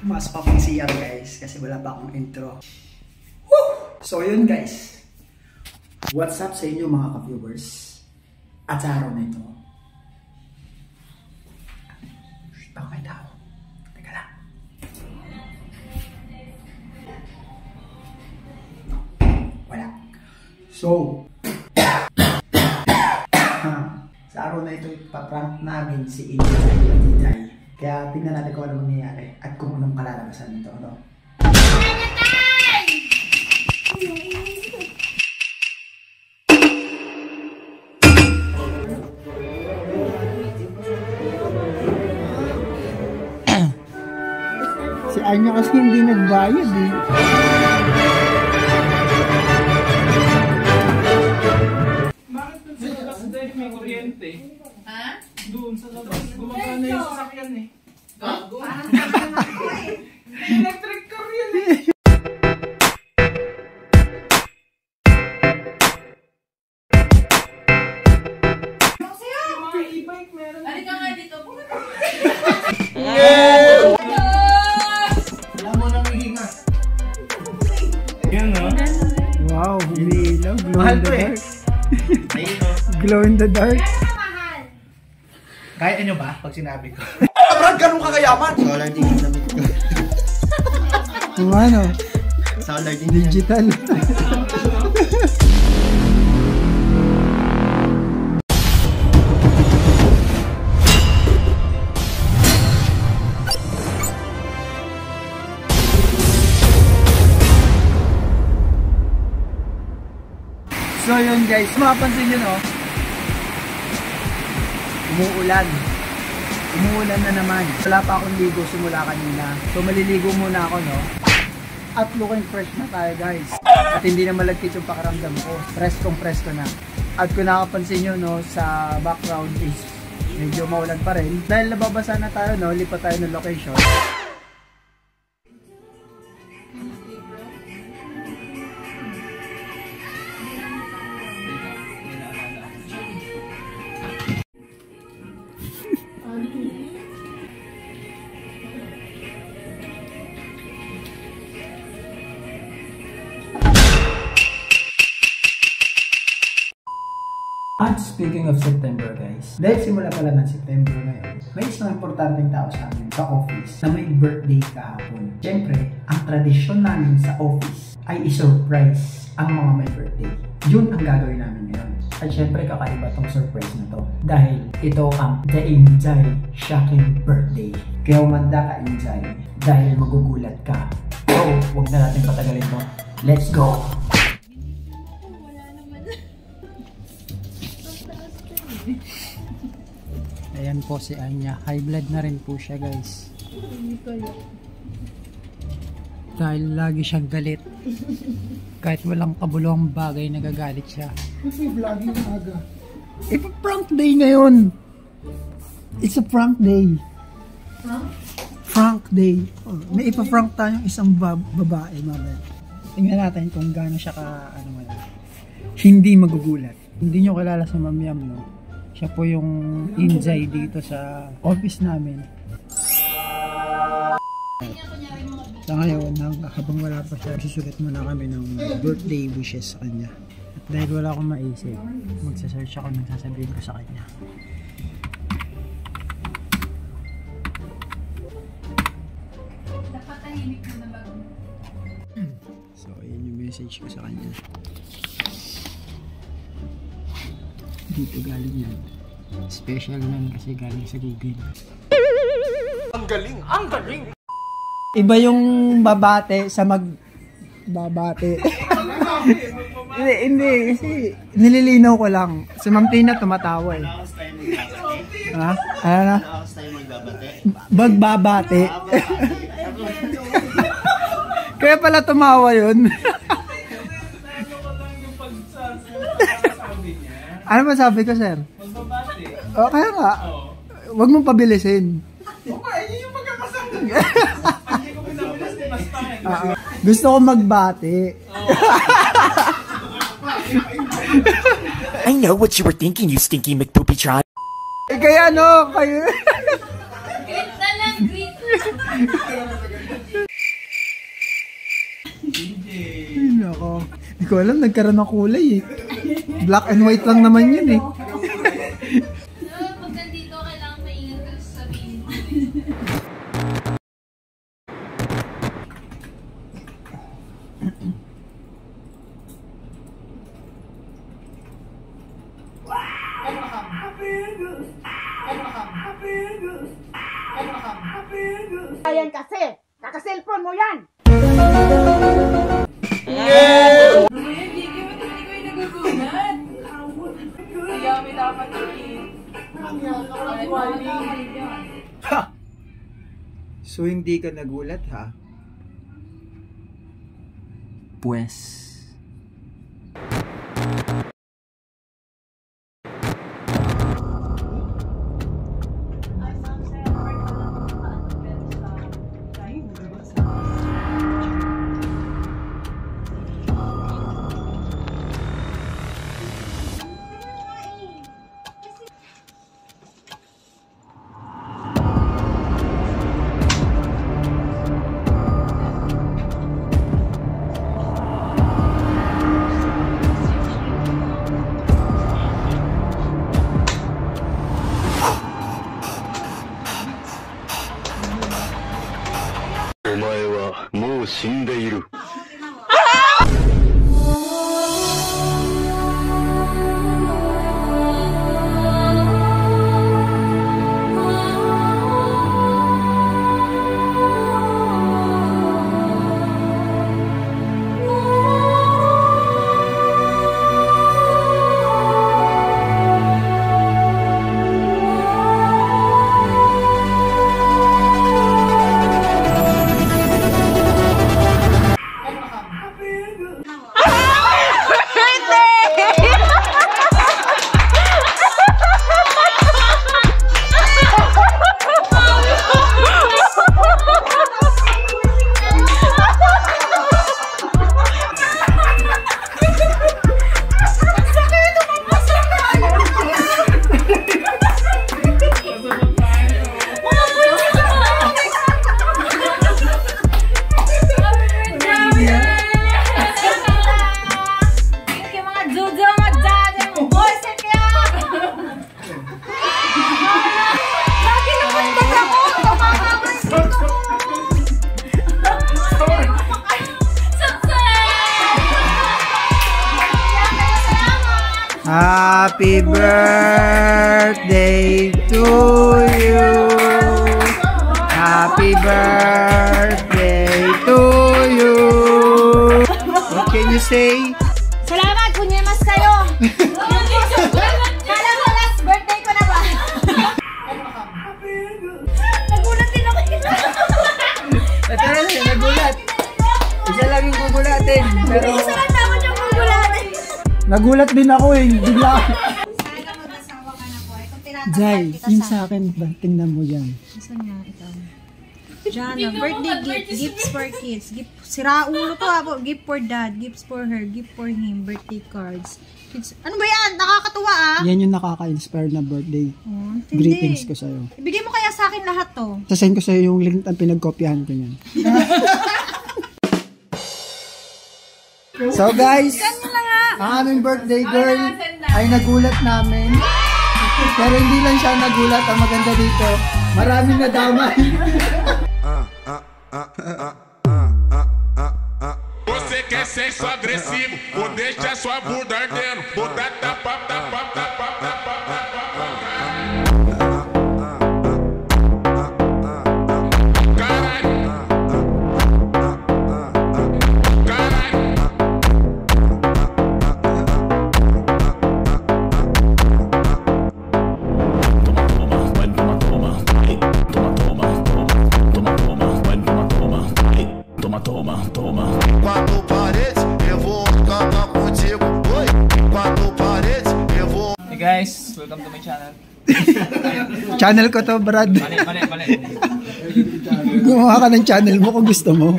Pumasok akong CR guys kasi wala pa akong intro. Woo! So yun guys. What's up sa inyo mga ka-viewers? At sa araw na ito. Baka may tao. Teka lang. Wala. So, sa araw na ito, ipaprank namin si Inday. Kaya tingnan natin kung ano mangyayari at kung anong kalalabasan nito. No? Si Anya kasi hindi nagbayad eh. Bakit dun sa labas dahil may kuryente? Ha? Doon sa labas. Gumagana yung sasakyan eh. Gago? Electric car yun eh. Yung mga e-bike meron. Halika nga dito. Wala mo nang hihinga. Yan o. Wow, umiilaw. Glow Mahal in the to eh. dark. Glow in the dark. Kaya nyo ba pag sinabi ko? Brad, ganun ka kayaman! Solar din yung damit ko. Kung ano? Solar din Digital. So yun guys, mapapansin nyo no? Umuulan. Umuulan na naman. Wala pa akong ligo simula kanina. So maliligo muna ako no? At looking fresh na tayo guys. At hindi na malagkit yung pakiramdam ko. Presko na. At kung nakapansin nyo no, sa background is medyo maulan pa rin. Dahil nababasa na tayo no, lipat tayo ng location. At speaking of September guys, dahil simula pala ng September ngayon, may isang importanteng tao sa amin sa office na may birthday kahapon. Siyempre, ang tradisyon namin sa office ay i-surprise ang mga may birthday. Yun ang gagawin namin ngayon. At siyempre, kakaiba tong surprise na to. Dahil ito ang The Inday Shocking Birthday. Kaya umanda ka, Inday, dahil magugulat ka. So, huwag na natin patagalin to. Let's go! Ayan po si Anya. High blood na rin po siya guys. Dahil lagi siyang galit. Kahit walang kabuluhang bagay, nagagalit siya. Kasi vlogging aga. Ipa-prank day ngayon. It's a prank day. Prank day. Oh, may ipa-prank tayong isang babae mamaya. Tingnan natin kung gaano siya hindi magugulat. Hindi nyo kilala sa Ma'am Yam, no? Siya po yung Inday dito sa office namin. Sa ngayon, habang wala pa siya, susulat muna kami ng birthday wishes sa kanya. At dahil wala akong maisip, magsasearch ako ng sasabihin ko sa kanya. So, ayan yung message ko sa kanya. Dito galing yan. Special man kasi galing sa Google. Ang galing! Ang galing! Iba yung babate sa magbabate. hindi, kasi nililinaw ko lang. Si Ma'am Tina tumatawa eh. Ha? Ano na? Bagbabate. Kaya pala tumawa yun. Ano ba sabi ko, sir? Magbabati. O, kaya nga. Huwag mong pabilisin. Okay, yun yung magkakasama. Hindi ko pinabilis ni Basta. Gusto ko magbati. I know what you were thinking, you stinky McPoopy child. Kaya ano, kayo... Greet na lang, greet. Ay, nako. Hindi ko alam, nagkaroon ng kulay eh. Black and white lang naman yun eh. Pag nandito, kailangan maingat ka sa sabihin. Ayan kasi, kaka-cellphone mo yan. So hindi ka nagulat ha? Pues. Happy birthday to you. Happy birthday to you. What can you say? Salamat, kunyemas kayo. Kala mo last birthday ko na ba? Nagulat din ako. Ito na siya, nagulat. Isa lang yung gugulatin. Pero Isa lang naman yung gugulatin. nagulat din ako eh. Bigla. Sana mag-asawa ka na po. Kung tinatanggap Jai, kita yung sa... sa akin ba? Tingnan mo yan. Saan nga ito? Jana, birthday gift, gifts for kids. Gift, sira ulo to ha. Gift for dad, gifts for her, gift for him, birthday cards. Kids, ano ba yan? Nakakatuwa ah. Yan yung nakaka-inspire na birthday. Oh, hindi. Greetings ko sa'yo. Ibigay mo kaya sa akin lahat to. Sasend ko sa'yo yung link na pinagkopyahan ko yan. So guys, ang aming birthday girl ay nagulat namin. Pero hindi lang siya nagulat. Ang maganda dito, maraming nadamay. Você quer sexo agressivo, ou deixa sua bunda ardendo, bunda tapa, tapa, tapa, tapa, tapa. Quatro paredes, eu vou cantar contigo. Oi, quatro paredes, eu vou. Hey guys, welcome to my channel. Channel ko to, Brad. Mali. Gumawa ka ng channel mo kung gusto mo.